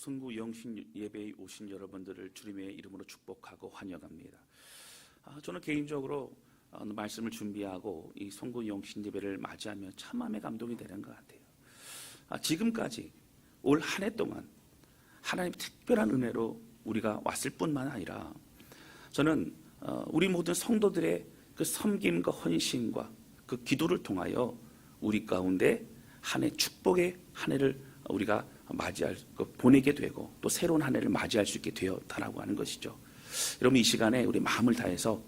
선구 영신 예배에 오신 여러분들을 주님의 이름으로 축복하고 환영합니다. 저는 개인적으로 말씀을 준비하고 이 선구 영신 예배를 맞이하며 참 마음에 감동이 되는 것 같아요. 지금까지 올 한 해 동안 하나님의 특별한 은혜로 우리가 왔을 뿐만 아니라 저는 우리 모든 성도들의 그 섬김과 헌신과 그 기도를 통하여 우리 가운데 한 해 축복의 한 해를 우리가 맞이할 보내게 되고 또 새로운 한 해를 맞이할 수 있게 되었다라고 하는 것이죠. 여러분, 이 시간에 우리 마음을 다해서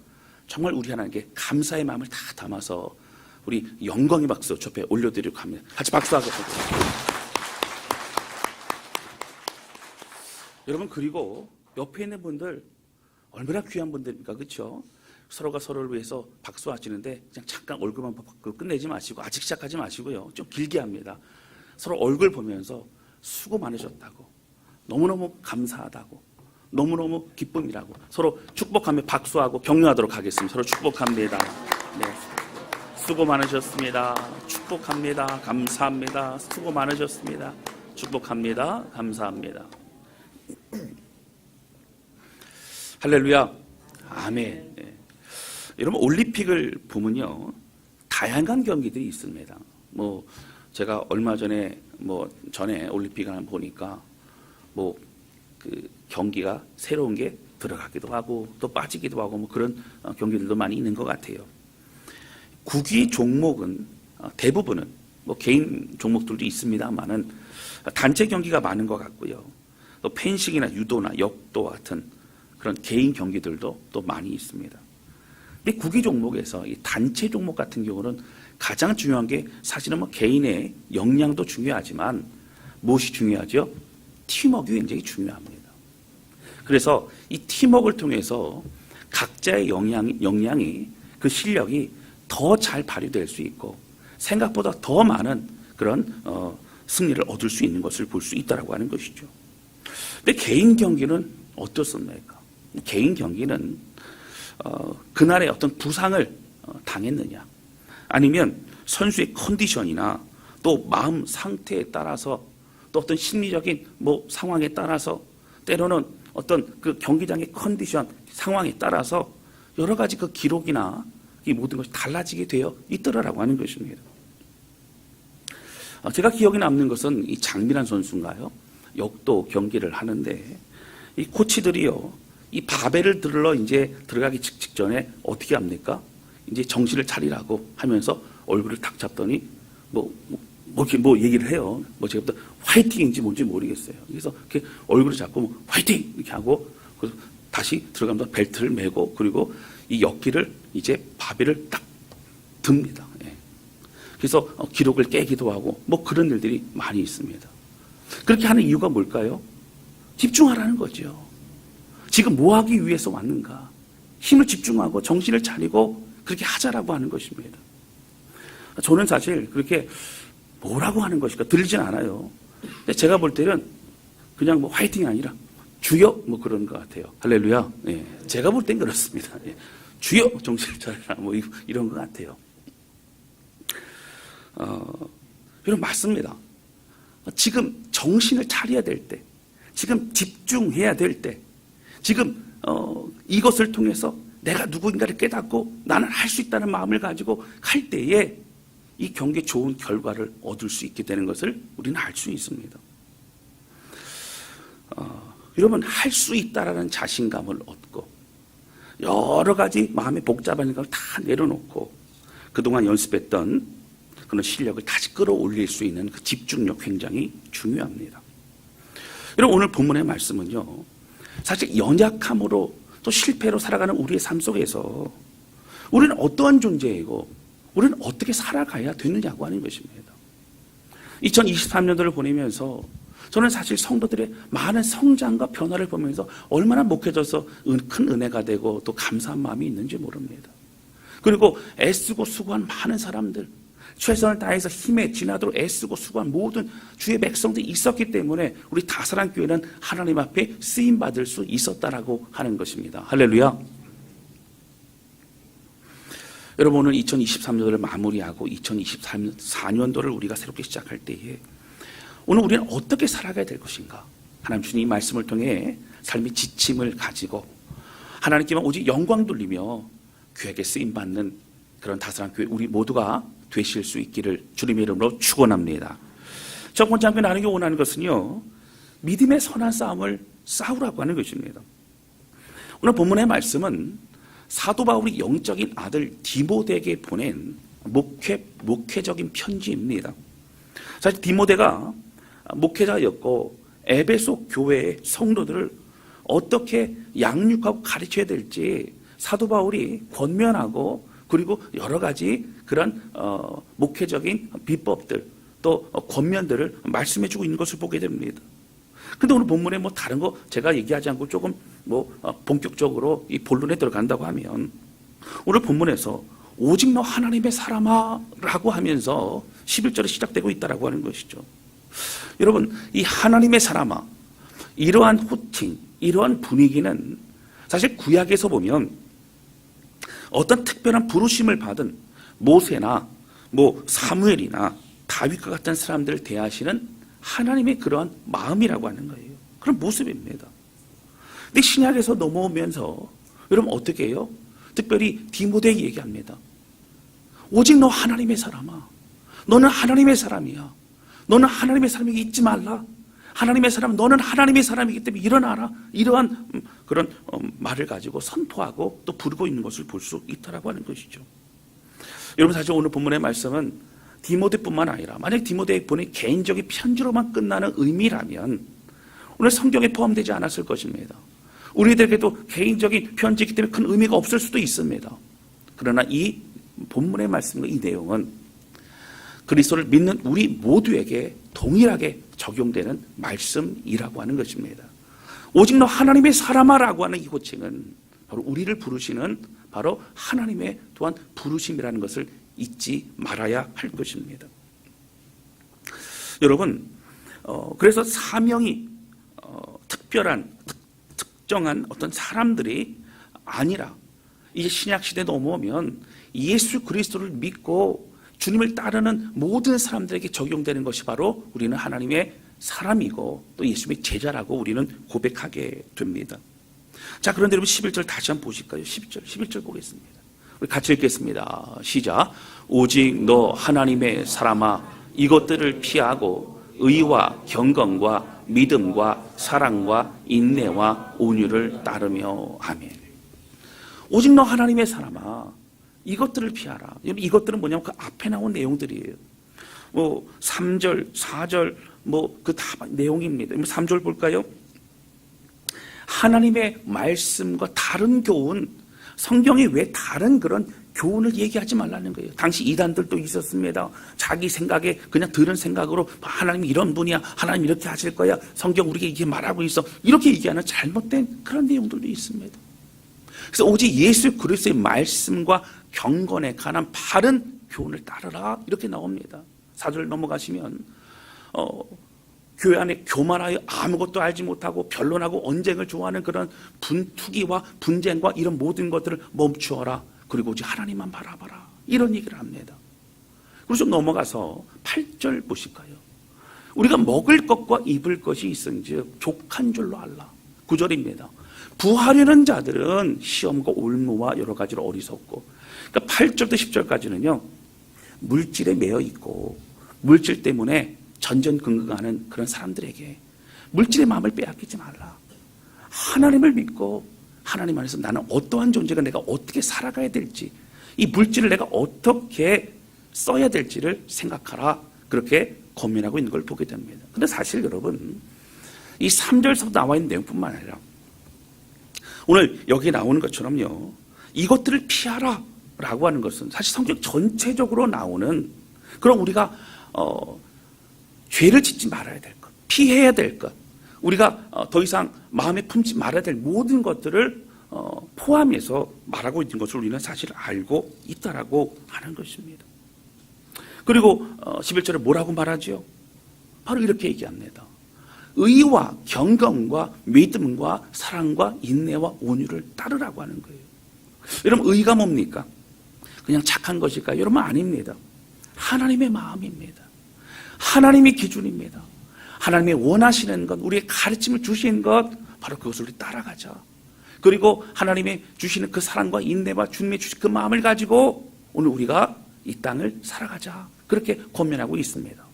정말 우리 하나님께 감사의 마음을 다 담아서 우리 영광의 박수 저 앞에 올려드리려고 합니다. 같이 박수하겠습니다. 여러분, 그리고 옆에 있는 분들 얼마나 귀한 분들입니까? 그렇죠? 서로가 서로를 위해서 박수하시는데 그냥 잠깐 얼굴만 보고 끝내지 마시고, 아직 시작하지 마시고요, 좀 길게 합니다. 서로 얼굴 보면서 수고 많으셨다고, 너무너무 감사하다고, 너무너무 기쁨이라고 서로 축복하며 박수하고 격려하도록 하겠습니다. 서로 축복합니다. 네. 수고 많으셨습니다. 축복합니다. 감사합니다. 수고 많으셨습니다. 축복합니다. 감사합니다. 할렐루야. 아멘. 네. 여러분, 올림픽을 보면요, 다양한 경기들이 있습니다. 제가 얼마 전에 전에 올림픽을 보니까 그 경기가 새로운 게 들어가기도 하고 또 빠지기도 하고 그런 경기들도 많이 있는 것 같아요. 구기 종목은 대부분은 개인 종목들도 있습니다만은 단체 경기가 많은 것 같고요. 또 펜싱이나 유도나 역도 같은 그런 개인 경기들도 또 많이 있습니다. 근데 구기 종목에서 이 단체 종목 같은 경우는 가장 중요한 게 사실은 개인의 역량도 중요하지만 무엇이 중요하죠? 팀워크가 굉장히 중요합니다. 그래서 이 팀워크를 통해서 각자의 역량이 그 실력이 더 잘 발휘될 수 있고 생각보다 더 많은 그런 승리를 얻을 수 있는 것을 볼 수 있다라고 하는 것이죠. 근데 개인 경기는 어떻습니까? 개인 경기는 그날의 어떤 부상을 당했느냐, 아니면 선수의 컨디션이나 또 마음 상태에 따라서 또 어떤 심리적인 상황에 따라서 때로는 어떤 그 경기장의 컨디션 상황에 따라서 여러 가지 그 기록이나 이 모든 것이 달라지게 되어 있더라라고 하는 것입니다. 제가 기억에 남는 것은 이 장민환 선수인가요? 역도 경기를 하는데 이 코치들이요, 이 바벨을 들러 이제 들어가기 직전에 어떻게 합니까? 이제 정신을 차리라고 하면서 얼굴을 탁 잡더니 얘기를 해요. 제가 또 화이팅인지 뭔지 모르겠어요. 그래서 이렇게 얼굴을 잡고 화이팅 이렇게 하고 그래서 다시 들어가면서 벨트를 메고 그리고 이 역기를 이제 바벨을 딱 듭니다. 예. 그래서 기록을 깨기도 하고 그런 일들이 많이 있습니다. 그렇게 하는 이유가 뭘까요? 집중하라는 거죠. 지금 뭐 하기 위해서 왔는가? 힘을 집중하고 정신을 차리고 그렇게 하자라고 하는 것입니다. 저는 사실 그렇게 뭐라고 하는 것일까 들리진 않아요. 근데 제가 볼 때는 그냥 화이팅이 아니라 주여 그런 것 같아요. 할렐루야. 예. 제가 볼 땐 그렇습니다. 예. 주여 정신을 차리라 이런 것 같아요. 여러분, 맞습니다. 지금 정신을 차려야 될 때, 지금 집중해야 될 때, 지금 이것을 통해서 내가 누구인가를 깨닫고 나는 할 수 있다는 마음을 가지고 갈 때에 이 경기에 좋은 결과를 얻을 수 있게 되는 것을 우리는 알 수 있습니다. 여러분, 할 수 있다라는 자신감을 얻고 여러 가지 마음에 복잡한 걸 다 내려놓고 그동안 연습했던 그런 실력을 다시 끌어올릴 수 있는 그 집중력 굉장히 중요합니다. 여러분, 오늘 본문의 말씀은요, 사실 연약함으로 또 실패로 살아가는 우리의 삶 속에서 우리는 어떠한 존재이고 우리는 어떻게 살아가야 되느냐고 하는 것입니다. 2023년도를 보내면서 저는 사실 성도들의 많은 성장과 변화를 보면서 얼마나 목회져서 큰 은혜가 되고 또 감사한 마음이 있는지 모릅니다. 그리고 애쓰고 수고한 많은 사람들, 최선을 다해서 힘에 지나도록 애쓰고 수고한 모든 주의 백성들이 있었기 때문에 우리 다사랑교회는 하나님 앞에 쓰임받을 수 있었다라고 하는 것입니다. 할렐루야. 여러분, 오늘 2023년도를 마무리하고 2024년도를 우리가 새롭게 시작할 때에 오늘 우리는 어떻게 살아가야 될 것인가? 하나님 주님 이 말씀을 통해 삶의 지침을 가지고 하나님께만 오직 영광 돌리며 귀하게 쓰임받는 그런 다스란 교회 우리 모두가 되실 수 있기를 주님의 이름으로 축원합니다. 첫 번째 함께 나누기 원하는 것은요, 믿음의 선한 싸움을 싸우라고 하는 것입니다. 오늘 본문의 말씀은 사도 바울이 영적인 아들 디모데에게 보낸 목회적인 편지입니다. 사실 디모데가 목회자였고 에베소 교회의 성도들을 어떻게 양육하고 가르쳐야 될지 사도 바울이 권면하고 그리고 여러 가지 그런 목회적인 비법들 또 권면들을 말씀해주고 있는 것을 보게 됩니다. 근데 오늘 본문에 뭐 다른 거 제가 얘기하지 않고 조금 본격적으로 이 본론에 들어간다고 하면 오늘 본문에서 오직 너 하나님의 사람아 라고 하면서 11절에 시작되고 있다라고 하는 것이죠. 여러분, 이 하나님의 사람아, 이러한 호칭, 이러한 분위기는 사실 구약에서 보면 어떤 특별한 부르심을 받은 모세나 사무엘이나 다윗과 같은 사람들을 대하시는 하나님의 그러한 마음이라고 하는 거예요. 그런 모습입니다. 근데 신약에서 넘어오면서 여러분 어떻게 해요? 특별히 디모데에게 얘기합니다. 오직 너 하나님의 사람아. 너는 하나님의 사람이야. 너는 하나님의 사람에게 잊지 말라. 하나님의 사람, 너는 하나님의 사람이기 때문에 일어나라. 이러한 그런 말을 가지고 선포하고 또 부르고 있는 것을 볼 수 있다라고 하는 것이죠. 여러분 사실 오늘 본문의 말씀은 디모데뿐만 아니라 만약 디모데에 보낸 개인적인 편지로만 끝나는 의미라면 오늘 성경에 포함되지 않았을 것입니다. 우리들에게도 개인적인 편지이기 때문에 큰 의미가 없을 수도 있습니다. 그러나 이 본문의 말씀과 이 내용은 그리스도를 믿는 우리 모두에게 동일하게 적용되는 말씀이라고 하는 것입니다. 오직 너 하나님의 사람아라고 하는 이 호칭은 바로 우리를 부르시는 바로 하나님의 또한 부르심이라는 것을 잊지 말아야 할 것입니다. 여러분, 그래서 사명이 특정한 어떤 사람들이 아니라 이제 신약 시대에 넘어오면 예수 그리스도를 믿고 주님을 따르는 모든 사람들에게 적용되는 것이 바로 우리는 하나님의 사람이고 또 예수님의 제자라고 우리는 고백하게 됩니다. 자, 그런데 여러분 11절 다시 한번 보실까요? 11절 보겠습니다. 우리 같이 읽겠습니다. 시작. 오직 너 하나님의 사람아 이것들을 피하고 의와 경건과 믿음과 사랑과 인내와 온유를 따르며 아멘. 오직 너 하나님의 사람아 이것들을 피하라. 이것들은 뭐냐면 그 앞에 나온 내용들이에요. 3절, 4절 그 다 내용입니다. 3절 볼까요? 하나님의 말씀과 다른 교훈, 성경에 왜 다른 그런 교훈을 얘기하지 말라는 거예요. 당시 이단들도 있었습니다. 자기 생각에 그냥 들은 생각으로 하나님 이런 분이야. 하나님 이렇게 하실 거야. 성경 우리에게 이렇게 말하고 있어. 이렇게 얘기하는 잘못된 그런 내용들도 있습니다. 그래서 오직 예수 그리스도의 말씀과 경건에 관한 바른 교훈을 따르라 이렇게 나옵니다. 4절 넘어가시면 교회 안에 교만하여 아무것도 알지 못하고 변론하고 언쟁을 좋아하는 그런 분투기와 분쟁과 이런 모든 것들을 멈추어라. 그리고 오직 하나님만 바라봐라. 이런 얘기를 합니다. 그리고 좀 넘어가서 8절 보실까요? 우리가 먹을 것과 입을 것이 있은즉 족한 줄로 알라. 9절입니다. 부하려는 자들은 시험과 올무와 여러 가지로 어리석고, 그러니까 8절부터 10절까지는요 물질에 매여 있고 물질 때문에 전전긍긍하는 그런 사람들에게 물질의 마음을 빼앗기지 말라. 하나님을 믿고 하나님 안에서 나는 어떠한 존재가 내가 어떻게 살아가야 될지, 이 물질을 내가 어떻게 써야 될지를 생각하라. 그렇게 고민하고 있는 걸 보게 됩니다. 근데 사실 여러분 이 3절에서 나와 있는 내용뿐만 아니라 오늘 여기 나오는 것처럼요 이것들을 피하라 라고 하는 것은 사실 성경 전체적으로 나오는 그럼 우리가 죄를 짓지 말아야 될 것, 피해야 될 것, 우리가 더 이상 마음에 품지 말아야 될 모든 것들을 포함해서 말하고 있는 것을 우리는 사실 알고 있다라고 하는 것입니다. 그리고 11절에 뭐라고 말하죠? 바로 이렇게 얘기합니다. 의와 경건과 믿음과 사랑과 인내와 온유를 따르라고 하는 거예요. 여러분 의가 뭡니까? 그냥 착한 것일까요? 여러분 아닙니다. 하나님의 마음입니다. 하나님의 기준입니다. 하나님의 원하시는 것, 우리의 가르침을 주신 것, 바로 그것을 우리 따라가자. 그리고 하나님의 주시는 그 사랑과 인내와 주님의 주신 그 마음을 가지고 오늘 우리가 이 땅을 살아가자. 그렇게 권면하고 있습니다.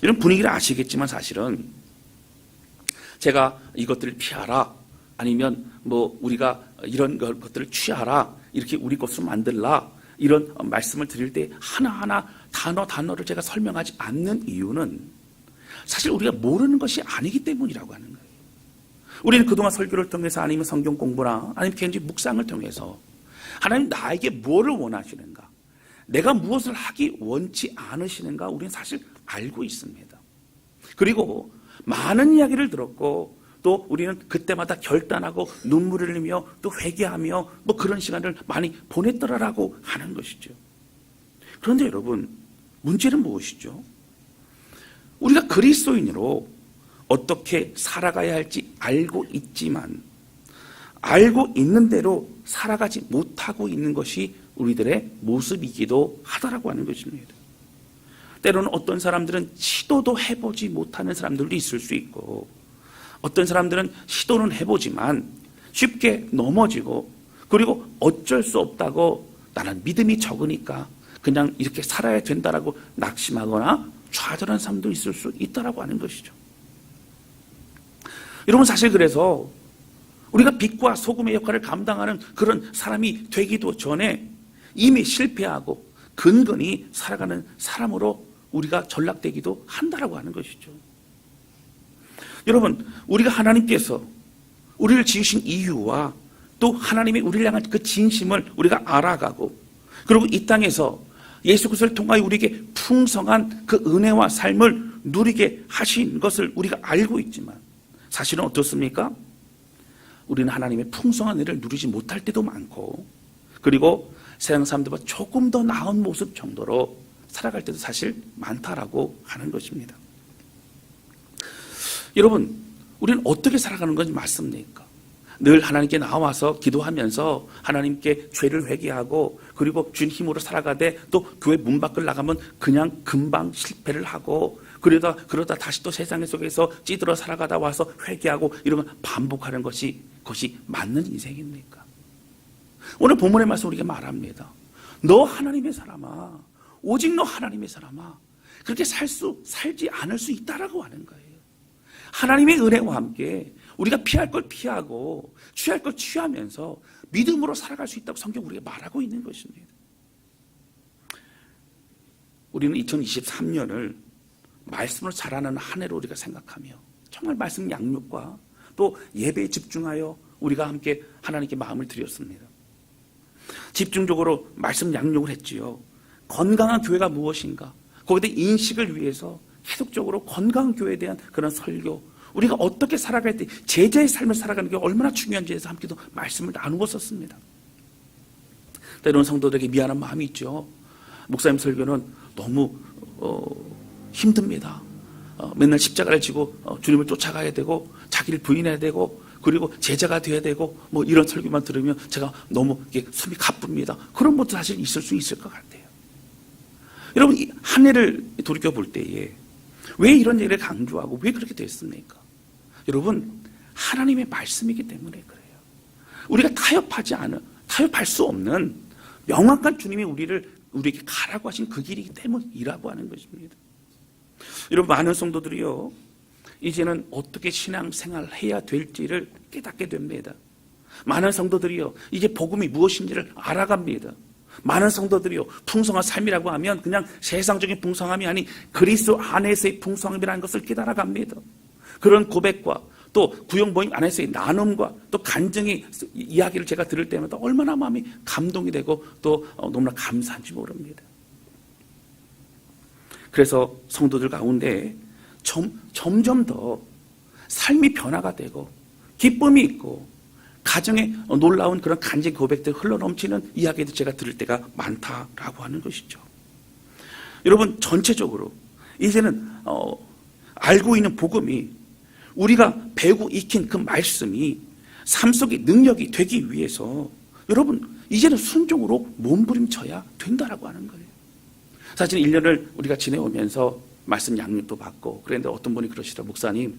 이런 분위기를 아시겠지만 사실은 제가 이것들을 피하라, 아니면 뭐 우리가 이런 것들을 취하라, 이렇게 우리 것으로 만들라, 이런 말씀을 드릴 때 하나하나 단어를 제가 설명하지 않는 이유는 사실 우리가 모르는 것이 아니기 때문이라고 하는 거예요. 우리는 그동안 설교를 통해서, 아니면 성경 공부나 아니면 개인적 묵상을 통해서 하나님 나에게 뭐를 원하시는가, 내가 무엇을 하기 원치 않으시는가 우리는 사실 알고 있습니다. 그리고 많은 이야기를 들었고 또 우리는 그때마다 결단하고 눈물을 흘리며 또 회개하며 뭐 그런 시간을 많이 보냈더라라고 하는 것이죠. 그런데 여러분, 문제는 무엇이죠? 우리가 그리스도인으로 어떻게 살아가야 할지 알고 있지만 알고 있는 대로 살아가지 못하고 있는 것이 우리들의 모습이기도 하다라고 하는 것입니다. 때로는 어떤 사람들은 시도도 해보지 못하는 사람들도 있을 수 있고, 어떤 사람들은 시도는 해보지만 쉽게 넘어지고, 그리고 어쩔 수 없다고 나는 믿음이 적으니까 그냥 이렇게 살아야 된다라고 낙심하거나 좌절한 사람도 있을 수 있다라고 하는 것이죠. 여러분, 사실 그래서 우리가 빛과 소금의 역할을 감당하는 그런 사람이 되기도 전에 이미 실패하고 근근히 살아가는 사람으로 우리가 전락되기도 한다라고 하는 것이죠. 여러분, 우리가 하나님께서 우리를 지으신 이유와 또 하나님의 우리를 향한 그 진심을 우리가 알아가고, 그리고 이 땅에서 예수 그리스도를 통하여 우리에게 풍성한 그 은혜와 삶을 누리게 하신 것을 우리가 알고 있지만 사실은 어떻습니까? 우리는 하나님의 풍성한 은혜를 누리지 못할 때도 많고, 그리고 세상 사람들보다 조금 더 나은 모습 정도로 살아갈 때도 사실 많다라고 하는 것입니다. 여러분, 우리는 어떻게 살아가는 건지 맞습니까? 늘 하나님께 나와서 기도하면서 하나님께 죄를 회개하고 그리고 주님 힘으로 살아가되 또 교회 문 밖을 나가면 그냥 금방 실패를 하고 그러다 다시 또 세상 속에서 찌들어 살아가다 와서 회개하고 이런 걸 반복하는 것이 그것이 맞는 인생입니까? 오늘 본문의 말씀 우리가 말합니다. 너 하나님의 사람아, 오직 너 하나님의 사람아, 그렇게 살지 않을 수 있다라고 하는 거예요. 하나님의 은혜와 함께 우리가 피할 걸 피하고 취할 걸 취하면서 믿음으로 살아갈 수 있다고 성경 우리가 말하고 있는 것입니다. 우리는 2023년을 말씀으로 자라는 한 해로 우리가 생각하며 정말 말씀 양육과 또 예배에 집중하여 우리가 함께 하나님께 마음을 드렸습니다. 집중적으로 말씀 양육을 했지요. 건강한 교회가 무엇인가, 거기에 대한 인식을 위해서 계속적으로 건강한 교회에 대한 그런 설교, 우리가 어떻게 살아갈 때 제자의 삶을 살아가는 게 얼마나 중요한지에서 함께도 말씀을 나누었었습니다. 때로는 성도들에게 미안한 마음이 있죠. 목사님 설교는 너무 힘듭니다. 맨날 십자가를 지고 주님을 쫓아가야 되고 자기를 부인해야 되고 그리고 제자가 되어야 되고 뭐 이런 설교만 들으면 제가 너무 숨이 가쁩니다. 그런 것도 사실 있을 수 있을 것 같아요. 여러분, 이 한 해를 돌이켜볼 때에 왜 이런 얘기를 강조하고 왜 그렇게 됐습니까? 여러분, 하나님의 말씀이기 때문에 그래요. 우리가 타협할 수 없는 명확한 주님이 우리에게 가라고 하신 그 길이기 때문이라고 하는 것입니다. 여러분, 많은 성도들이요, 이제는 어떻게 신앙생활을 해야 될지를 깨닫게 됩니다. 많은 성도들이요, 이제 복음이 무엇인지를 알아갑니다. 많은 성도들이요, 풍성한 삶이라고 하면 그냥 세상적인 풍성함이 아닌 그리스도 안에서의 풍성함이라는 것을 깨달아갑니다. 그런 고백과 또 구역 모임 안에서의 나눔과 또 간증의 이야기를 제가 들을 때마다 얼마나 마음이 감동이 되고 또 너무나 감사한지 모릅니다. 그래서 성도들 가운데 점점 더 삶이 변화가 되고 기쁨이 있고 가정에 놀라운 그런 간증 고백들 흘러넘치는 이야기도 제가 들을 때가 많다라고 하는 것이죠. 여러분, 전체적으로 이제는 알고 있는 복음이 우리가 배우고 익힌 그 말씀이 삶 속의 능력이 되기 위해서 여러분 이제는 순종으로 몸부림쳐야 된다라고 하는 거예요. 사실 1년을 우리가 지내오면서 말씀 양육도 받고 그런데 어떤 분이 그러시더라고요. 목사님,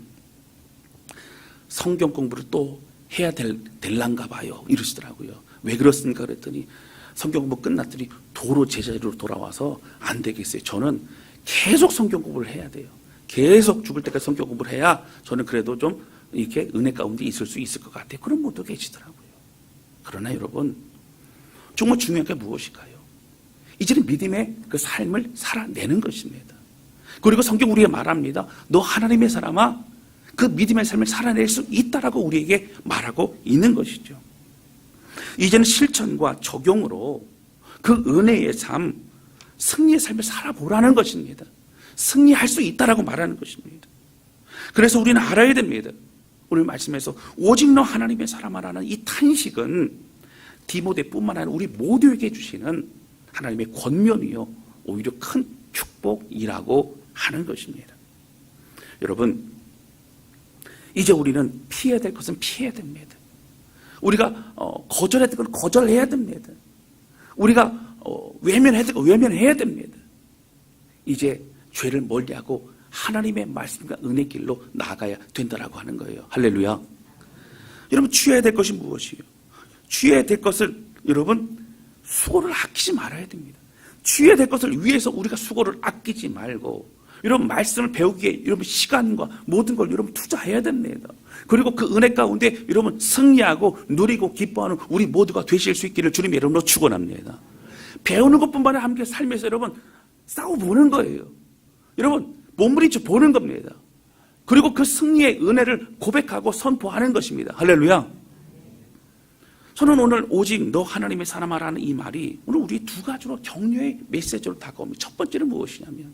성경 공부를 또 해야 될란가 봐요. 이러시더라고요. 왜 그렇습니까? 그랬더니 성경 공부 끝났더니 도로 제자리로 돌아와서 안 되겠어요. 저는 계속 성경 공부를 해야 돼요. 계속 죽을 때까지 성경 공부를 해야 저는 그래도 좀 이렇게 은혜 가운데 있을 수 있을 것 같아요. 그런 분도 계시더라고요. 그러나 여러분, 정말 중요한 게 무엇일까요? 이제는 믿음의 그 삶을 살아내는 것입니다. 그리고 성경 우리에게 말합니다. 너 하나님의 사람아, 그 믿음의 삶을 살아낼 수 있다라고 우리에게 말하고 있는 것이죠. 이제는 실천과 적용으로 그 은혜의 삶, 승리의 삶을 살아보라는 것입니다. 승리할 수 있다라고 말하는 것입니다. 그래서 우리는 알아야 됩니다. 오늘 말씀에서 오직 너 하나님의 사람아라는 이 탄식은 디모데뿐만 아니라 우리 모두에게 주시는 하나님의 권면이요, 오히려 큰 축복이라고 하는 것입니다. 여러분, 이제 우리는 피해야 될 것은 피해야 됩니다. 우리가 거절해야 될 건 거절해야 됩니다. 우리가 외면해야 될 건 외면해야 됩니다. 이제 죄를 멀리하고 하나님의 말씀과 은혜 길로 나아가야 된다라고 하는 거예요. 할렐루야. 여러분, 취해야 될 것이 무엇이에요? 취해야 될 것을 여러분 수고를 아끼지 말아야 됩니다. 취해야 될 것을 위해서 우리가 수고를 아끼지 말고 여러분 말씀을 배우기에 여러분 시간과 모든 걸 여러분 투자해야 됩니다. 그리고 그 은혜 가운데 여러분 승리하고 누리고 기뻐하는 우리 모두가 되실 수 있기를 주님 이름으로 축원합니다. 배우는 것뿐만 아니라 함께 삶에서 여러분 싸워보는 거예요. 여러분 몸부림쳐 보는 겁니다. 그리고 그 승리의 은혜를 고백하고 선포하는 것입니다. 할렐루야. 저는 오늘 오직 너 하나님의 사람아라는 이 말이 오늘 우리 두 가지로 격려의 메시지로 다가옵니다. 첫 번째는 무엇이냐면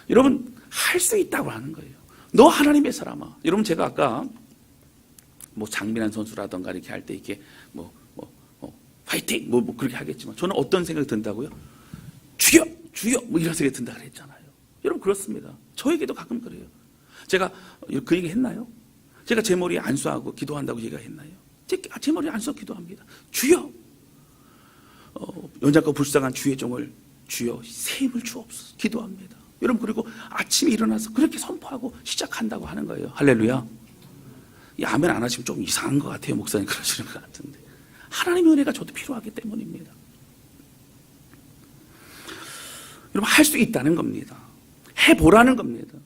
여러분 할 수 있다고 하는 거예요. 너 하나님의 사람아. 여러분 제가 아까 뭐 장민환 선수라던가 이렇게 할 때 이렇게 파이팅 뭐 그렇게 하겠지만 저는 어떤 생각이 든다고요? 죽여 뭐 이런 생각이 든다 그랬잖아요. 여러분 그렇습니다. 저에게도 가끔 그래요. 제가 그 얘기 했나요? 제가 제 머리에 안수하고 기도한다고 얘기가 했나요? 제 머리에 안수하고 기도합니다. 주여 연약하고 불쌍한 주의 종을 주여 새 힘을 주옵소서 기도합니다. 여러분 그리고 아침에 일어나서 그렇게 선포하고 시작한다고 하는 거예요. 할렐루야. 이 아멘 안 하시면 좀 이상한 것 같아요. 목사님 그러시는 것 같은데 하나님의 은혜가 저도 필요하기 때문입니다. 여러분 할 수 있다는 겁니다. 해보라는 겁니다.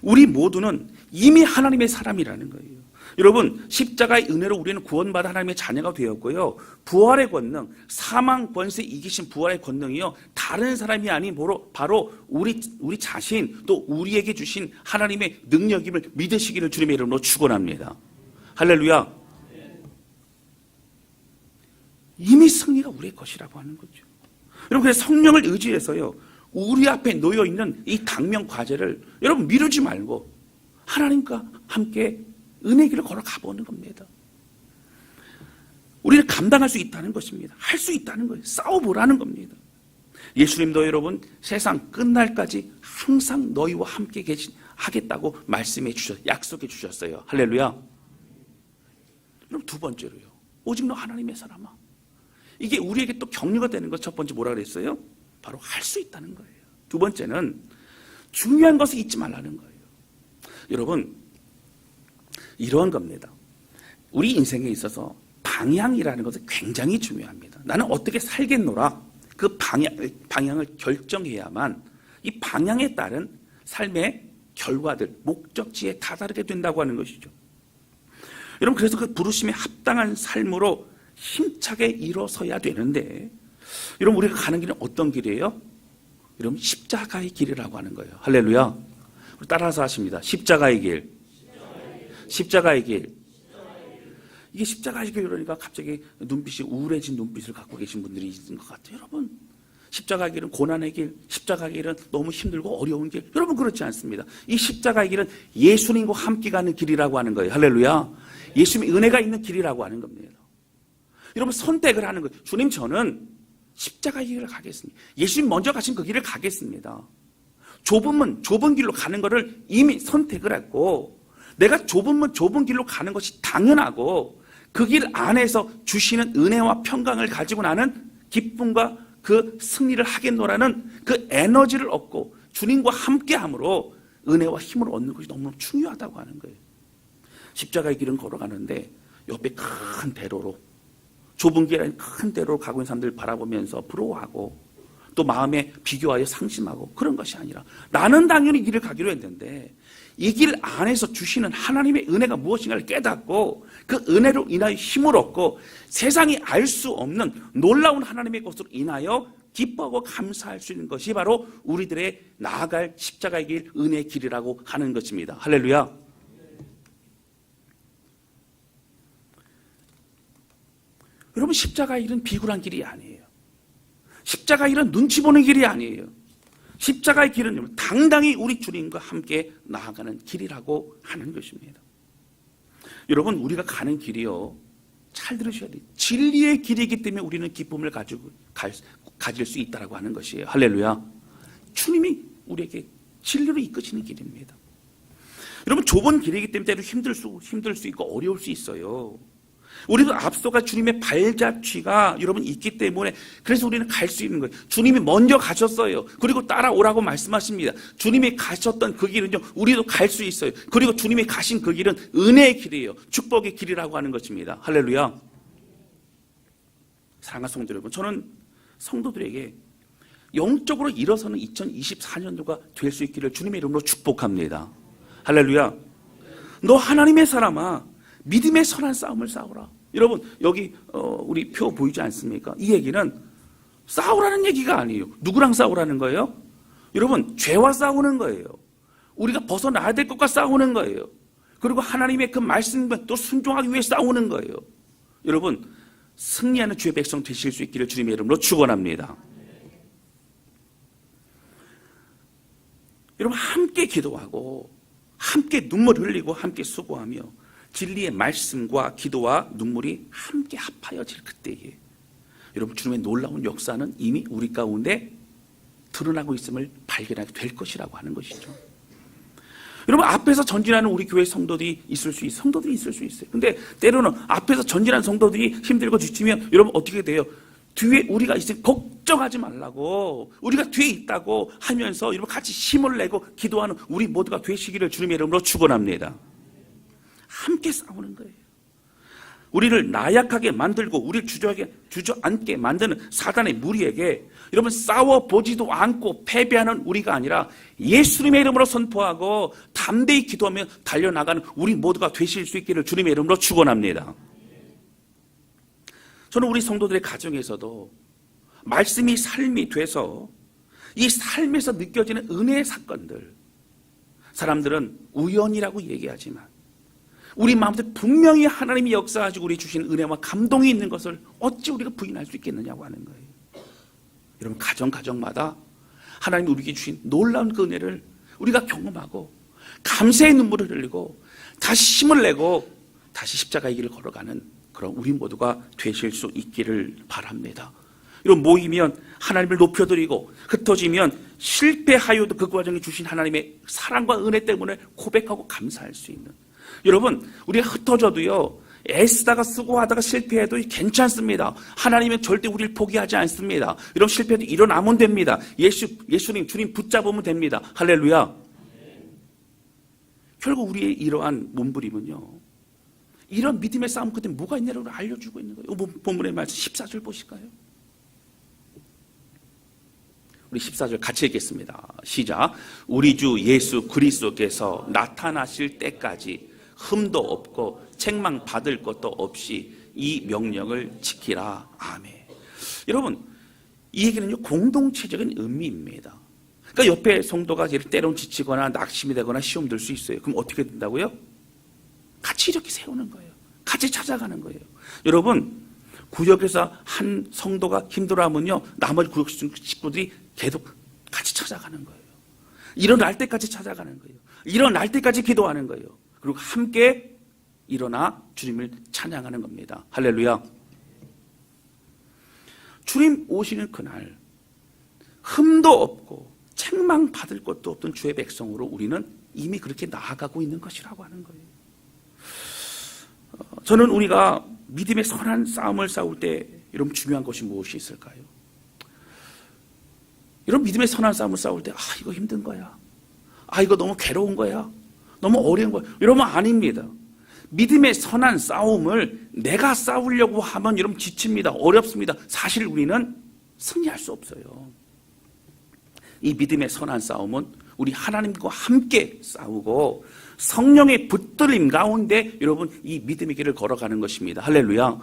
우리 모두는 이미 하나님의 사람이라는 거예요. 여러분 십자가의 은혜로 우리는 구원받아 하나님의 자녀가 되었고요. 부활의 권능, 사망 권세 이기신 부활의 권능이요 다른 사람이 아닌 바로 우리 자신 또 우리에게 주신 하나님의 능력임을 믿으시기를 주님의 이름으로 축원합니다. 할렐루야. 이미 승리가 우리의 것이라고 하는 거죠. 여러분 그래서 성령을 의지해서요 우리 앞에 놓여 있는 이 당면 과제를 여러분 미루지 말고 하나님과 함께 은혜 길을 걸어가 보는 겁니다. 우리는 감당할 수 있다는 것입니다. 할 수 있다는 거예요. 싸워보라는 겁니다. 예수님도 여러분 세상 끝날까지 항상 너희와 함께 하겠다고 말씀해 약속해 주셨어요. 할렐루야. 그럼 두 번째로요. 오직 너 하나님의 사람아. 이게 우리에게 또 격려가 되는 것 첫 번째 뭐라 그랬어요? 바로 할 수 있다는 거예요. 두 번째는 중요한 것을 잊지 말라는 거예요. 여러분 이러한 겁니다. 우리 인생에 있어서 방향이라는 것은 굉장히 중요합니다. 나는 어떻게 살겠노라 그 방향을 결정해야만 이 방향에 따른 삶의 결과들, 목적지에 다다르게 된다고 하는 것이죠. 여러분 그래서 그 부르심에 합당한 삶으로 힘차게 일어서야 되는데 여러분 우리가 가는 길은 어떤 길이에요? 여러분 십자가의 길이라고 하는 거예요. 할렐루야. 따라서 하십니다. 십자가의 길. 십자가의 길. 이게 십자가의 길 그러니까 갑자기 눈빛이 우울해진 눈빛을 갖고 계신 분들이 있는 것 같아요. 여러분 십자가의 길은 고난의 길, 십자가의 길은 너무 힘들고 어려운 길. 여러분 그렇지 않습니다. 이 십자가의 길은 예수님과 함께 가는 길이라고 하는 거예요. 할렐루야. 예수님의 은혜가 있는 길이라고 하는 겁니다. 여러분 선택을 하는 거예요. 주님 저는 십자가의 길을 가겠습니다. 예수님 먼저 가신 그 길을 가겠습니다. 좁은 길로 가는 것을 이미 선택을 했고 내가 좁은 길로 가는 것이 당연하고 그 길 안에서 주시는 은혜와 평강을 가지고 나는 기쁨과 그 승리를 하겠노라는 그 에너지를 얻고 주님과 함께함으로 은혜와 힘을 얻는 것이 너무너무 중요하다고 하는 거예요. 십자가의 길은 걸어가는데 옆에 큰 대로로, 좁은 길 아닌 큰 대로로 가고 있는 사람들을 바라보면서 부러워하고 또 마음에 비교하여 상심하고 그런 것이 아니라, 나는 당연히 이 길을 가기로 했는데 이 길 안에서 주시는 하나님의 은혜가 무엇인가를 깨닫고 그 은혜로 인하여 힘을 얻고 세상이 알 수 없는 놀라운 하나님의 것으로 인하여 기뻐하고 감사할 수 있는 것이 바로 우리들의 나아갈 십자가의 길, 은혜의 길이라고 하는 것입니다. 할렐루야. 여러분, 십자가의 길은 비굴한 길이 아니에요. 십자가의 길은 눈치 보는 길이 아니에요. 십자가의 길은 당당히 우리 주님과 함께 나아가는 길이라고 하는 것입니다. 여러분, 우리가 가는 길이요, 잘 들으셔야 돼요. 진리의 길이기 때문에 우리는 기쁨을 가질 수 있다고 하는 것이에요. 할렐루야. 주님이 우리에게 진리로 이끄시는 길입니다. 여러분, 좁은 길이기 때문에 때로 힘들 수 있고 어려울 수 있어요. 우리도 앞서가 주님의 발자취가 여러분 있기 때문에 그래서 우리는 갈 수 있는 거예요. 주님이 먼저 가셨어요. 그리고 따라오라고 말씀하십니다. 주님이 가셨던 그 길은요, 우리도 갈 수 있어요. 그리고 주님이 가신 그 길은 은혜의 길이에요. 축복의 길이라고 하는 것입니다. 할렐루야. 사랑하는 성도 여러분, 저는 성도들에게 영적으로 일어서는 2024년도가 될 수 있기를 주님의 이름으로 축복합니다. 할렐루야. 너 하나님의 사람아, 믿음의 선한 싸움을 싸우라. 여러분, 여기 우리 표 보이지 않습니까? 이 얘기는 싸우라는 얘기가 아니에요. 누구랑 싸우라는 거예요? 여러분, 죄와 싸우는 거예요. 우리가 벗어나야 될 것과 싸우는 거예요. 그리고 하나님의 그 말씀에 또 순종하기 위해 싸우는 거예요. 여러분, 승리하는 주의 백성 되실 수 있기를 주님의 이름으로 축원합니다. 여러분, 함께 기도하고 함께 눈물 흘리고 함께 수고하며 진리의 말씀과 기도와 눈물이 함께 합하여질 그때에 여러분, 주님의 놀라운 역사는 이미 우리 가운데 드러나고 있음을 발견하게 될 것이라고 하는 것이죠. 여러분, 앞에서 전진하는 우리 교회 성도들이 있을 수 있어요. 근데 때로는 앞에서 전진하는 성도들이 힘들고 지치면 여러분 어떻게 돼요? 뒤에 우리가 있으니 걱정하지 말라고, 우리가 뒤에 있다고 하면서 여러분 같이 힘을 내고 기도하는 우리 모두가 되시기를 주님의 이름으로 축원합니다. 함께 싸우는 거예요. 우리를 나약하게 만들고 우리를 주저앉게 만드는 사단의 무리에게 여러분 싸워보지도 않고 패배하는 우리가 아니라 예수님의 이름으로 선포하고 담대히 기도하며 달려나가는 우리 모두가 되실 수 있기를 주님의 이름으로 축원합니다. 저는 우리 성도들의 가정에서도 말씀이 삶이 돼서 이 삶에서 느껴지는 은혜의 사건들, 사람들은 우연이라고 얘기하지만 우리 마음속에 분명히 하나님이 역사하시고 우리 주신 은혜와 감동이 있는 것을 어찌 우리가 부인할 수 있겠느냐고 하는 거예요. 여러분, 가정마다 하나님이 우리에게 주신 놀라운 그 은혜를 우리가 경험하고 감사의 눈물을 흘리고 다시 힘을 내고 다시 십자가의 길을 걸어가는 그런 우리 모두가 되실 수 있기를 바랍니다. 이런 모이면 하나님을 높여드리고 흩어지면 실패하여도 그 과정에 주신 하나님의 사랑과 은혜 때문에 고백하고 감사할 수 있는, 여러분, 우리가 흩어져도요, 애쓰다가 수고하다가 실패해도 괜찮습니다. 하나님은 절대 우리를 포기하지 않습니다. 이런 실패도 일어나면 됩니다. 예수님, 주님 붙잡으면 됩니다. 할렐루야. 결국 우리의 이러한 몸부림은요, 이런 믿음의 싸움 끝에 뭐가 있냐를 알려주고 있는 거예요. 본문의 말씀 14절 보실까요? 우리 14절 같이 읽겠습니다. 시작. 우리 주 예수 그리스도께서 나타나실 때까지 흠도 없고 책망 받을 것도 없이 이 명령을 지키라. 아멘. 여러분, 이 얘기는요, 공동체적인 의미입니다. 그러니까 옆에 성도가 때론 지치거나 낙심이 되거나 시험 들 수 있어요. 그럼 어떻게 된다고요? 같이 이렇게 세우는 거예요. 같이 찾아가는 거예요. 여러분, 구역에서 한 성도가 힘들어하면요, 나머지 구역 식구들이 계속 같이 찾아가는 거예요. 일어날 때까지 찾아가는 거예요. 일어날 때까지 기도하는 거예요. 그리고 함께 일어나 주님을 찬양하는 겁니다. 할렐루야. 주님 오시는 그날 흠도 없고 책망받을 것도 없던 주의 백성으로 우리는 이미 그렇게 나아가고 있는 것이라고 하는 거예요. 저는 우리가 믿음의 선한 싸움을 싸울 때 여러분 중요한 것이 무엇이 있을까요? 이런 믿음의 선한 싸움을 싸울 때 이거 힘든 거야, 이거 너무 괴로운 거야, 너무 어려운 거야, 이러면 아닙니다. 믿음의 선한 싸움을 내가 싸우려고 하면 여러분 지칩니다. 어렵습니다. 사실 우리는 승리할 수 없어요. 이 믿음의 선한 싸움은 우리 하나님과 함께 싸우고 성령의 붙들림 가운데 여러분 이 믿음의 길을 걸어가는 것입니다. 할렐루야.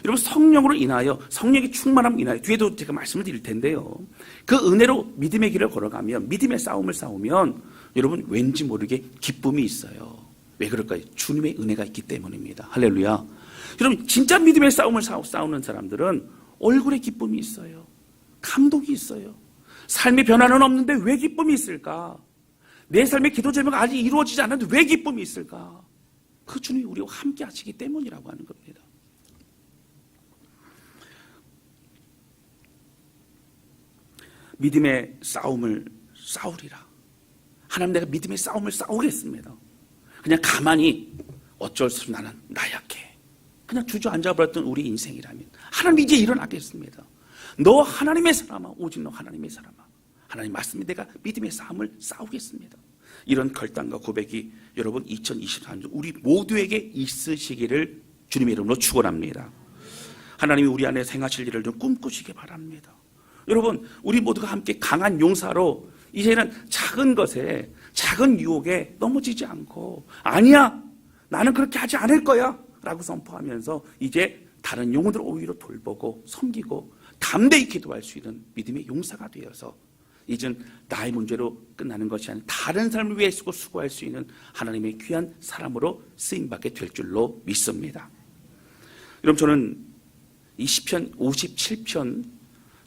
여러분 성령으로 인하여, 성령의 충만함 인하여, 뒤에도 제가 말씀을 드릴 텐데요, 그 은혜로 믿음의 길을 걸어가면, 믿음의 싸움을 싸우면 여러분 왠지 모르게 기쁨이 있어요. 왜 그럴까요? 주님의 은혜가 있기 때문입니다. 할렐루야. 여러분 진짜 믿음의 싸움을 싸우는 사람들은 얼굴에 기쁨이 있어요. 감동이 있어요. 삶의 변화는 없는데 왜 기쁨이 있을까? 내 삶의 기도 제목가 아직 이루어지지 않았는데 왜 기쁨이 있을까? 그 주님이 우리와 함께 하시기 때문이라고 하는 겁니다. 믿음의 싸움을 싸우리라. 하나님, 내가 믿음의 싸움을 싸우겠습니다. 그냥 가만히 어쩔 수 없이 나는 나약해, 그냥 주저앉아 버렸던 우리 인생이라면 하나님 이제 일어나겠습니다. 너 하나님의 사람아, 오직 너 하나님의 사람아, 하나님 말씀이 내가 믿음의 싸움을 싸우겠습니다. 이런 결단과 고백이 여러분 2023년 우리 모두에게 있으시기를 주님의 이름으로 축원합니다. 하나님이 우리 안에 행하실 일을 좀 꿈꾸시기 바랍니다. 여러분 우리 모두가 함께 강한 용사로 이제는 작은 것에, 작은 유혹에 넘어지지 않고, 아니야 나는 그렇게 하지 않을 거야 라고 선포하면서 이제 다른 영혼들을 오히려 돌보고 섬기고 담대히 기도할 수 있는 믿음의 용사가 되어서 이젠 나의 문제로 끝나는 것이 아닌 다른 삶을 위해 쓰고 수고할 수 있는 하나님의 귀한 사람으로 쓰임받게 될 줄로 믿습니다. 여러분 저는 이 시편 57편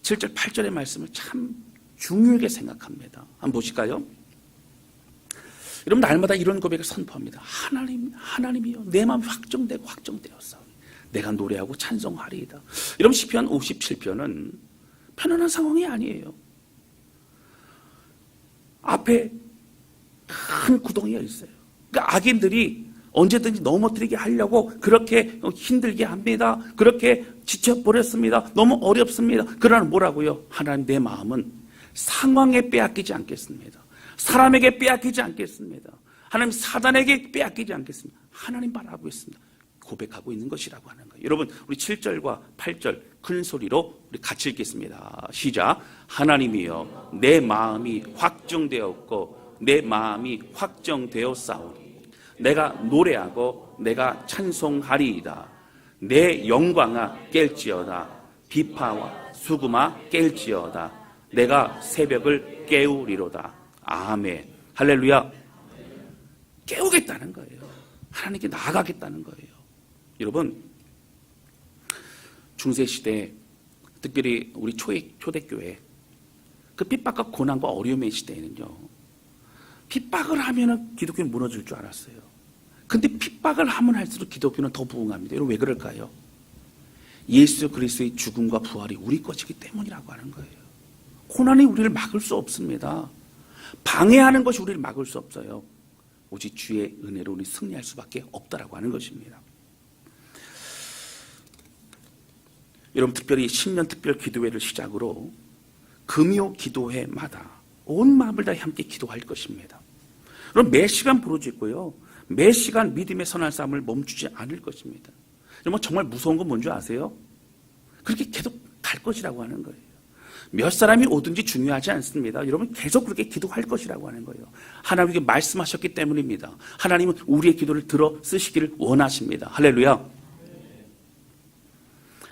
7절 8절의 말씀을 참 중요하게 생각합니다. 한번 보실까요? 여러분 날마다 이런 고백을 선포합니다. 하나님이여 내 마음이 확정되고 확정되었사오니 내가 노래하고 찬송하리이다. 여러분 시편 57편은 편안한 상황이 아니에요. 앞에 큰 구덩이가 있어요. 그러니까 악인들이 언제든지 넘어뜨리게 하려고 그렇게 힘들게 합니다. 그렇게 지쳐버렸습니다. 너무 어렵습니다. 그러나 뭐라고요? 하나님 내 마음은 상황에 빼앗기지 않겠습니다. 사람에게 빼앗기지 않겠습니다. 하나님 사단에게 빼앗기지 않겠습니다. 하나님 바라고 있습니다. 고백하고 있는 것이라고 하는 거예요. 여러분 우리 7절과 8절 큰 소리로 우리 같이 읽겠습니다. 시작. 하나님이여 내 마음이 확정되었고 내 마음이 확정되었사오니 내가 노래하고 내가 찬송하리이다. 내 영광아 깰지어다. 비파와 수금아 깰지어다. 내가 새벽을 깨우리로다. 아멘. 할렐루야. 깨우겠다는 거예요. 하나님께 나아가겠다는 거예요. 여러분 중세시대, 특별히 우리 초대교회 그 핍박과 고난과 어려움의 시대에는요, 핍박을 하면 기독교는 무너질 줄 알았어요. 근데 핍박을 하면 할수록 기독교는 더 부흥합니다. 여러분 왜 그럴까요? 예수 그리스도의 죽음과 부활이 우리 것이기 때문이라고 하는 거예요. 고난이 우리를 막을 수 없습니다. 방해하는 것이 우리를 막을 수 없어요. 오직 주의 은혜로 우리 승리할 수밖에 없다라고 하는 것입니다. 여러분 특별히 신년 특별 기도회를 시작으로 금요 기도회마다 온 마음을 다해 함께 기도할 것입니다. 그럼 매 시간 부르짖고요, 매 시간 믿음의 선한 싸움을 멈추지 않을 것입니다. 여러분 정말 무서운 건 뭔지 아세요? 그렇게 계속 갈 것이라고 하는 거예요. 몇 사람이 오든지 중요하지 않습니다. 여러분 계속 그렇게 기도할 것이라고 하는 거예요. 하나님께 말씀하셨기 때문입니다. 하나님은 우리의 기도를 들어 쓰시기를 원하십니다. 할렐루야.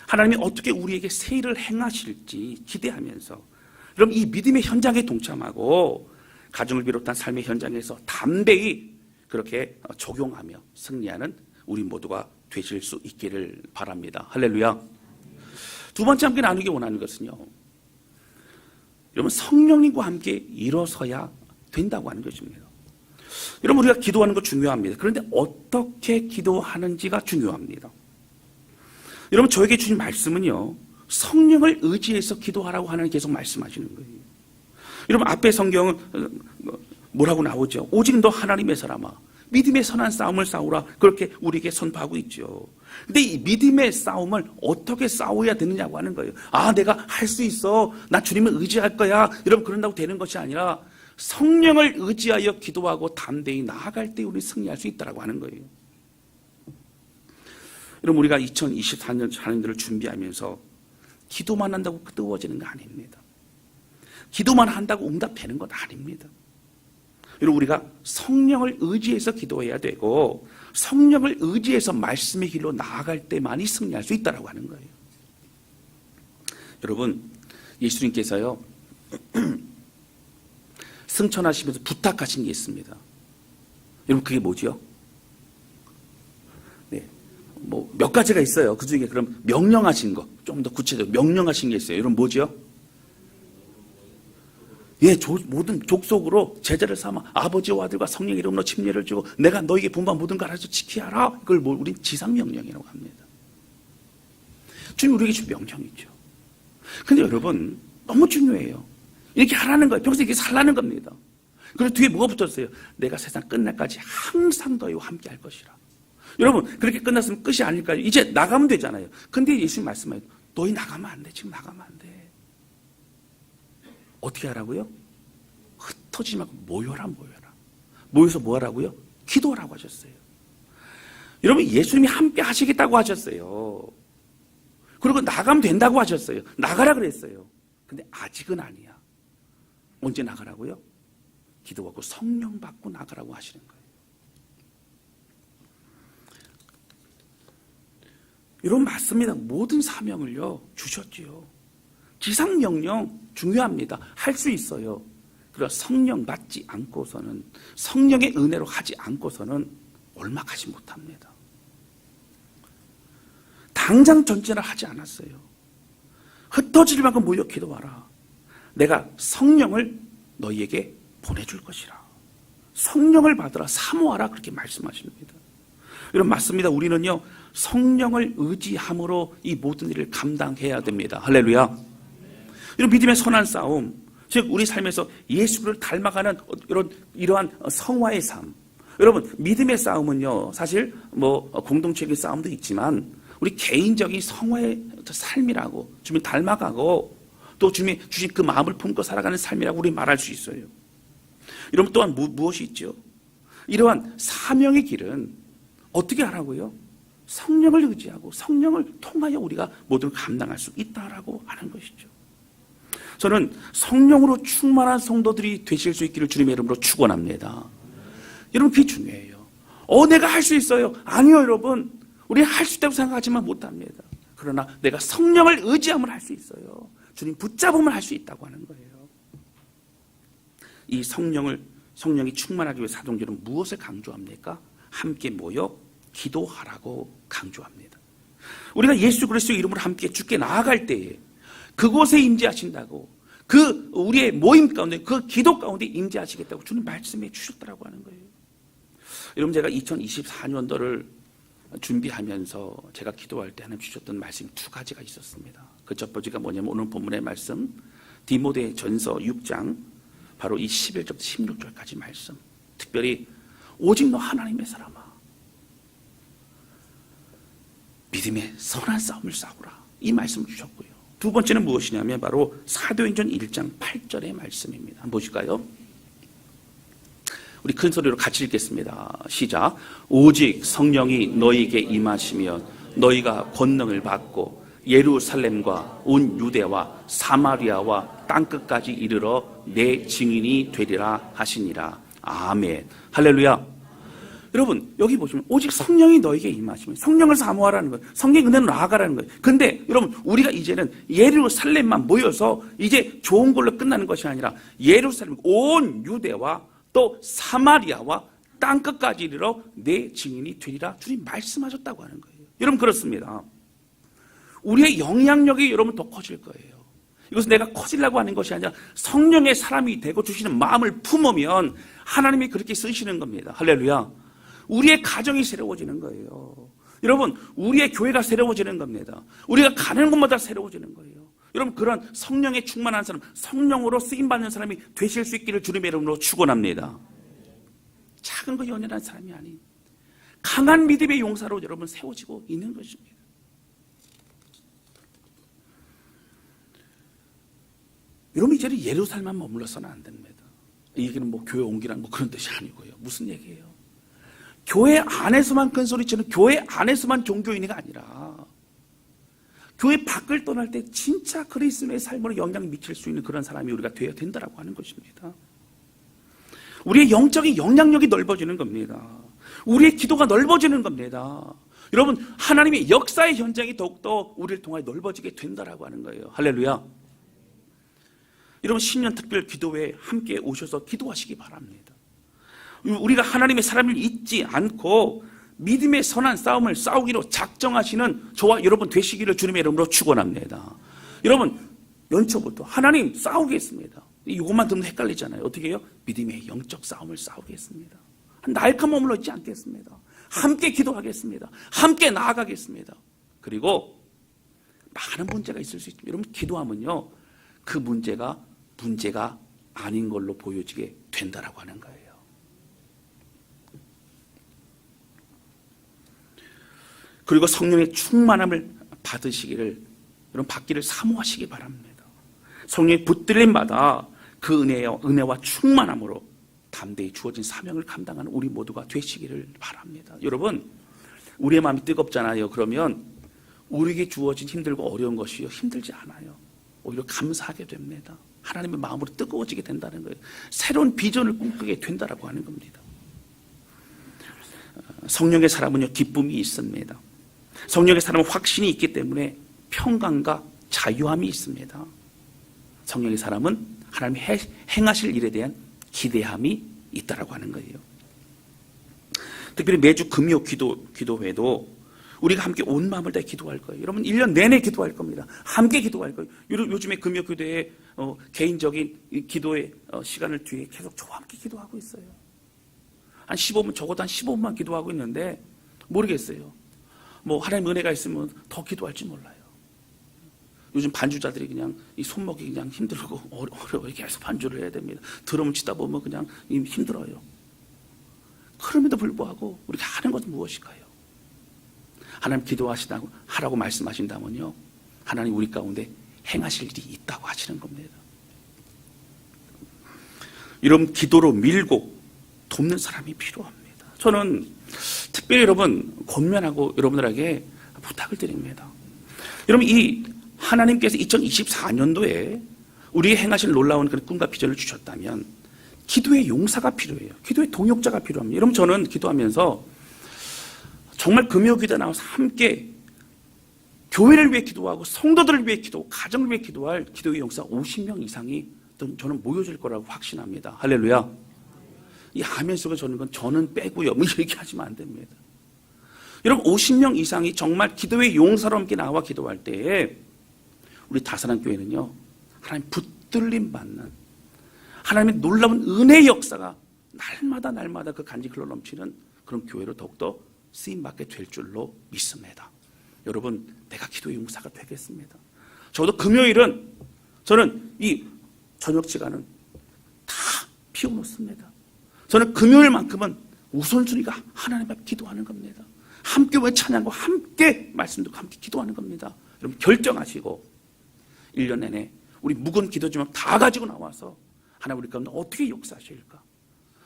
하나님이 어떻게 우리에게 새 일을 행하실지 기대하면서 여러분 이 믿음의 현장에 동참하고 가정을 비롯한 삶의 현장에서 담대히 그렇게 적용하며 승리하는 우리 모두가 되실 수 있기를 바랍니다. 할렐루야. 두 번째 함께 나누기 원하는 것은요, 여러분 성령님과 함께 일어서야 된다고 하는 것입니다. 여러분 우리가 기도하는 거 중요합니다. 그런데 어떻게 기도하는지가 중요합니다. 여러분 저에게 주신 말씀은요, 성령을 의지해서 기도하라고 하는 계속 말씀하시는 거예요. 여러분 앞에 성경은 뭐라고 나오죠? 오직 너 하나님의 사람아, 믿음의 선한 싸움을 싸우라 그렇게 우리에게 선포하고 있죠. 근데 이 믿음의 싸움을 어떻게 싸워야 되느냐고 하는 거예요. 내가 할 수 있어. 나 주님을 의지할 거야. 여러분 그런다고 되는 것이 아니라 성령을 의지하여 기도하고 담대히 나아갈 때 우리 승리할 수 있다고 하는 거예요. 여러분 우리가 2024년 자녀들을 준비하면서 기도만 한다고 뜨거워지는 거 아닙니다. 기도만 한다고 응답되는 건 아닙니다. 여러분 우리가 성령을 의지해서 기도해야 되고 성령을 의지해서 말씀의 길로 나아갈 때만이 승리할 수 있다고 하는 거예요. 여러분 예수님께서요 승천하시면서 부탁하신 게 있습니다. 여러분 그게 뭐죠? 뭐 몇 가지가 있어요. 그 중에 그럼 명령하신 거, 좀 더 구체적으로 명령하신 게 있어요. 여러분 뭐죠? 모든 족속으로 제자를 삼아 아버지와 아들과 성령 이름으로 침례를 주고 내가 너에게 분부한 모든 걸 알아서 지키라. 이걸 우린 지상명령이라고 합니다. 주님 우리에게 준 명령이죠. 근데 여러분 너무 중요해요. 이렇게 하라는 거예요. 평생 이렇게 살라는 겁니다. 그리고 뒤에 뭐가 붙었어요? 내가 세상 끝날까지 항상 너희와 함께 할 것이라. 여러분 그렇게 끝났으면 끝이 아닐까요? 이제 나가면 되잖아요. 근데 예수님 말씀하세요. 너희 나가면 안 돼. 지금 나가면 안 돼. 어떻게 하라고요? 흩어지지 말고 모여라. 모여서 뭐 하라고요? 기도하라고 하셨어요. 여러분 예수님이 함께 하시겠다고 하셨어요. 그리고 나가면 된다고 하셨어요. 나가라 그랬어요. 근데 아직은 아니야. 언제 나가라고요? 기도하고 성령 받고 나가라고 하시는 거예요. 여러분 맞습니다. 모든 사명을요 주셨지요. 지상명령 중요합니다. 할 수 있어요. 그러나 성령 받지 않고서는 성령의 은혜로 하지 않고서는 올막하지 못합니다. 당장 전진을 하지 않았어요. 흩어질 만큼 모여 기도하라. 내가 성령을 너희에게 보내줄 것이라. 성령을 받으라. 사모하라. 그렇게 말씀하십니다. 여러분 맞습니다. 우리는요 성령을 의지함으로 이 모든 일을 감당해야 됩니다. 할렐루야. 이런 믿음의 선한 싸움, 즉 우리 삶에서 예수를 닮아가는 이러한 성화의 삶. 여러분 믿음의 싸움은요 사실 뭐 공동체의 싸움도 있지만 우리 개인적인 성화의 삶이라고 주님 닮아가고 또 주님이 주신 그 마음을 품고 살아가는 삶이라고 우리 말할 수 있어요. 여러분 또한 무엇이 있죠? 이러한 사명의 길은 어떻게 하라고요? 성령을 의지하고 성령을 통하여 우리가 모든 걸 감당할 수 있다라고 하는 것이죠. 저는 성령으로 충만한 성도들이 되실 수 있기를 주님의 이름으로 축원합니다. 여러분 그게 중요해요. 내가 할 수 있어요. 아니요 여러분. 우리 할 수 있다고 생각하지만 못합니다. 그러나 내가 성령을 의지하면 할 수 있어요. 주님 붙잡으면 할 수 있다고 하는 거예요. 이 성령이 충만하기 위해 사도행전은 무엇을 강조합니까? 함께 모여 기도하라고 강조합니다. 우리가 예수 그리스도의 이름으로 함께 주께 나아갈 때에 그곳에 임재하신다고 그 우리의 모임 가운데 그 기도 가운데 임재하시겠다고 주님 말씀해 주셨다고 하는 거예요. 여러분 제가 2024년도를 준비하면서 제가 기도할 때 하나님 주셨던 말씀이 두 가지가 있었습니다. 그 첫 번째가 뭐냐면 오늘 본문의 말씀 디모데 전서 6장 바로 이 11절부터 16절까지 말씀, 특별히 오직 너 하나님의 사람아 믿음의 선한 싸움을 싸우라 이 말씀을 주셨고요. 두 번째는 무엇이냐면 바로 사도행전 1장 8절의 말씀입니다. 한번 보실까요? 우리 큰 소리로 같이 읽겠습니다. 시작. 오직 성령이 너희에게 임하시면 너희가 권능을 받고 예루살렘과 온 유대와 사마리아와 땅끝까지 이르러 내 증인이 되리라 하시니라. 아멘. 할렐루야. 여러분 여기 보시면 오직 성령이 너에게 임하시면 성령을 사모하라는 거예요. 성령의 은혜로 나아가라는 거예요. 근데 여러분 우리가 이제는 예루살렘만 모여서 이제 좋은 걸로 끝나는 것이 아니라 예루살렘 온 유대와 또 사마리아와 땅끝까지 이르러 내 증인이 되리라 주님 말씀하셨다고 하는 거예요. 여러분 그렇습니다. 우리의 영향력이 여러분 더 커질 거예요. 이것은 내가 커지려고 하는 것이 아니라 성령의 사람이 되고 주시는 마음을 품으면 하나님이 그렇게 쓰시는 겁니다. 할렐루야. 우리의 가정이 새로워지는 거예요. 여러분 우리의 교회가 새로워지는 겁니다. 우리가 가는 곳마다 새로워지는 거예요. 여러분 그런 성령에 충만한 사람, 성령으로 쓰임받는 사람이 되실 수 있기를 주님의 이름으로 축원합니다. 작은 거 연연한 사람이 아닌 강한 믿음의 용사로 여러분 세워지고 있는 것입니다. 여러분 이제는 예루살렘만 머물러서는 안 됩니다. 이 얘기는 뭐 교회 옮기라는 뭐 그런 뜻이 아니고요. 무슨 얘기예요? 교회 안에서만 큰 소리치는 교회 안에서만 종교인이가 아니라 교회 밖을 떠날 때 진짜 그리스도의 삶으로 영향을 미칠 수 있는 그런 사람이 우리가 되어야 된다라고 하는 것입니다. 우리의 영적인 영향력이 넓어지는 겁니다. 우리의 기도가 넓어지는 겁니다. 여러분 하나님의 역사의 현장이 더욱더 우리를 통하여 넓어지게 된다라고 하는 거예요. 할렐루야. 여러분 신년 특별 기도회에 함께 오셔서 기도하시기 바랍니다. 우리가 하나님의 사람을 잊지 않고 믿음의 선한 싸움을 싸우기로 작정하시는 저와 여러분 되시기를 주님의 이름으로 축원합니다. 여러분 연초부터 하나님 싸우겠습니다. 이것만 듣면 헷갈리잖아요. 어떻게 해요? 믿음의 영적 싸움을 싸우겠습니다. 날카 머물러 있지 않겠습니다. 함께 기도하겠습니다. 함께 나아가겠습니다. 그리고 많은 문제가 있을 수 있습니다. 여러분 기도하면요 그 문제가 아닌 걸로 보여지게 된다라고 하는 거예요. 그리고 성령의 충만함을 받으시기를 여러분 받기를 사모하시기 바랍니다. 성령의 붙들림마다 그 은혜와 충만함으로 담대히 주어진 사명을 감당하는 우리 모두가 되시기를 바랍니다. 여러분 우리의 마음이 뜨겁잖아요. 그러면 우리에게 주어진 힘들고 어려운 것이요 힘들지 않아요. 오히려 감사하게 됩니다. 하나님의 마음으로 뜨거워지게 된다는 거예요. 새로운 비전을 꿈꾸게 된다라고 하는 겁니다. 성령의 사람은요 기쁨이 있습니다. 성령의 사람은 확신이 있기 때문에 평강과 자유함이 있습니다. 성령의 사람은 하나님이 행하실 일에 대한 기대함이 있다라고 하는 거예요. 특별히 매주 금요 기도회도 우리가 함께 온 마음을 다해 기도할 거예요. 여러분 1년 내내 기도할 겁니다. 함께 기도할 거예요. 요즘에 금요 기도회 개인적인 기도의 시간을 뒤에 계속 저와 함께 기도하고 있어요. 한 15분 적어도 한 15분만 기도하고 있는데 모르겠어요. 뭐 하나님 은혜가 있으면 더 기도할지 몰라요. 요즘 반주자들이 그냥 이 손목이 그냥 힘들고 어려워요. 계속 반주를 해야 됩니다. 드럼을 치다 보면 그냥 힘들어요. 그럼에도 불구하고 우리가 하는 것은 무엇일까요? 하나님 기도하시다고 하라고 말씀하신다면요 하나님 우리 가운데 행하실 일이 있다고 하시는 겁니다. 여러분 기도로 밀고 돕는 사람이 필요합니다. 저는 특별히 여러분 권면하고 여러분들에게 부탁을 드립니다. 여러분 이 하나님께서 2024년도에 우리에게 행하신 놀라운 그런 꿈과 비전을 주셨다면 기도의 용사가 필요해요. 기도의 동역자가 필요합니다. 여러분 저는 기도하면서 정말 금요기도에 나와서 함께 교회를 위해 기도하고 성도들을 위해 기도하고 가정을 위해 기도할 기도의 용사 50명 이상이 저는 모여질 거라고 확신합니다. 할렐루야. 이 아멘 속에 저는 빼고요. 뭐 이렇게 하시면 안 됩니다. 여러분 50명 이상이 정말 기도의 용사로 함께 나와 기도할 때에 우리 다사랑 교회는요 하나님 붙들림 받는 하나님의 놀라운 은혜의 역사가 날마다 그 간지 흘러 넘치는 그런 교회로 더욱더 쓰임받게 될 줄로 믿습니다. 여러분 내가 기도의 용사가 되겠습니다. 적어도 금요일은 저는 이 저녁 시간은 다 피워놓습니다. 저는 금요일만큼은 우선순위가 하나님 앞에 기도하는 겁니다. 함께 찬양과 함께 말씀 듣고 함께 기도하는 겁니다. 여러분 결정하시고 1년 내내 우리 묵은 기도 제목 다 가지고 나와서 하나님 우리 가운데 어떻게 역사하실까?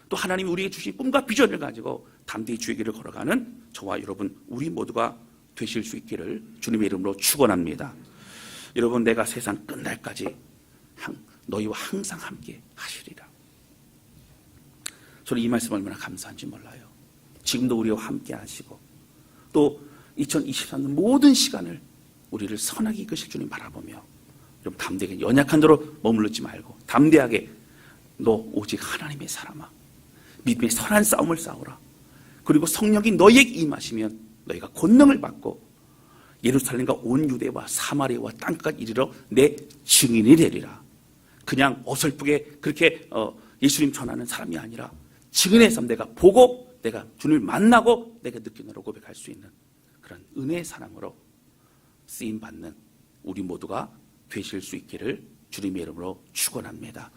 또 하나님이 우리에게 주신 꿈과 비전을 가지고 담대히 주의 길을 걸어가는 저와 여러분 우리 모두가 되실 수 있기를 주님의 이름으로 축원합니다. 여러분 내가 세상 끝날까지 너희와 항상 함께 하시리라. 저는 이 말씀 얼마나 감사한지 몰라요. 지금도 우리와 함께 하시고 또 2023년 모든 시간을 우리를 선하게 이끄실 주님 바라보며 여러분 담대하게 연약한 대로 머무르지 말고 담대하게 너 오직 하나님의 사람아 믿음의 선한 싸움을 싸우라. 그리고 성령이 너희에게 임하시면 너희가 권능을 받고 예루살렘과 온 유대와 사마리아와 땅끝까지 이르러 내 증인이 되리라. 그냥 어설프게 그렇게 예수님 전하는 사람이 아니라 증인의 삶 내가 보고 내가 주님을 만나고 내가 느끼느라 고백할 수 있는 그런 은혜의 사람으로 쓰임받는 우리 모두가 되실 수 있기를 주님의 이름으로 축원합니다.